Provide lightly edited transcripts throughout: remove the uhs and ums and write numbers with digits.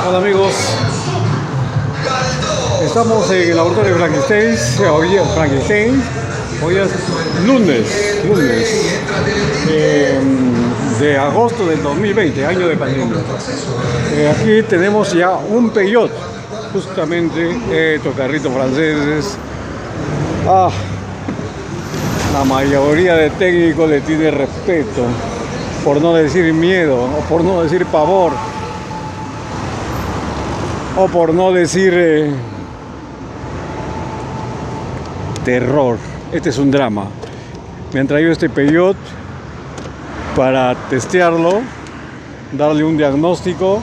Hola amigos, estamos en el laboratorio de Frankenstein. Hoy es lunes de agosto del 2020, año de pandemia. Aquí tenemos ya un Peugeot, justamente estos carritos franceses. La mayoría de técnicos le tiene respeto, por no decir miedo, o por no decir pavor, o por no decir terror. Este es un drama. Me han traído este Peugeot para testearlo, darle un diagnóstico,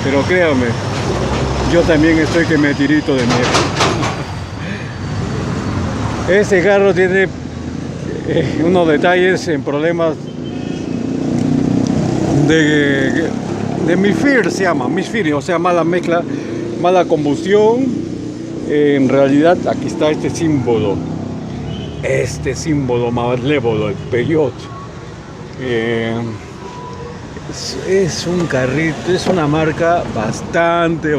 pero créanme, yo también estoy que me tirito de miedo. Este carro tiene unos detalles en problemas de misfire, se llama misfire, o sea, mala mezcla, mala combustión. En realidad aquí está este símbolo malévolo, el Peugeot. Es un carrito, es una marca bastante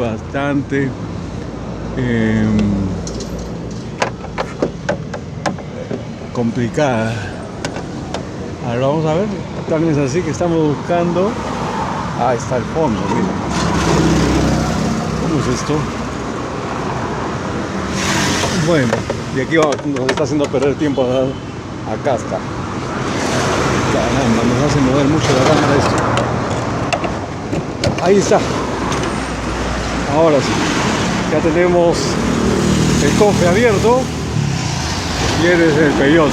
complicada. Ahora vamos a ver, tal vez así que estamos buscando. Está el fondo, mira. ¿Cómo es esto? Bueno, y aquí nos está haciendo perder tiempo. Acá está. Caramba, nos hace mover mucho la cámara esto. Ahí está. Ahora sí. Ya tenemos el cofre abierto. Y este es el Peugeot.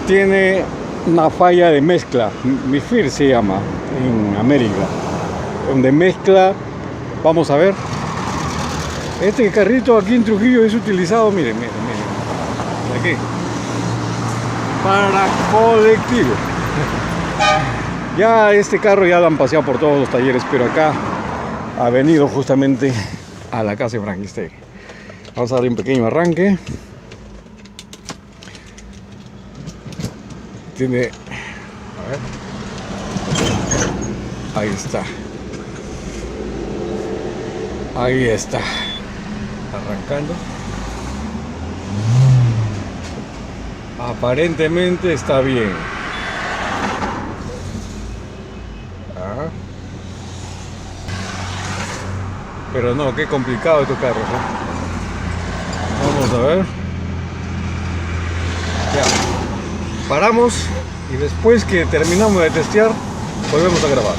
Tiene una falla de mezcla, misfire se llama en América, donde mezcla. Vamos a ver. Este carrito aquí en Trujillo es utilizado, miren, aquí, para colectivo. Ya este carro ya lo han paseado por todos los talleres, pero acá ha venido justamente a la casa de Frankenstein. Vamos a darle un pequeño arranque. Tiene, a ver, ahí está, arrancando. Aparentemente está bien. Pero no, qué complicado estos carros, Vamos a ver. Ya. Paramos y después que terminamos de testear, volvemos a grabar.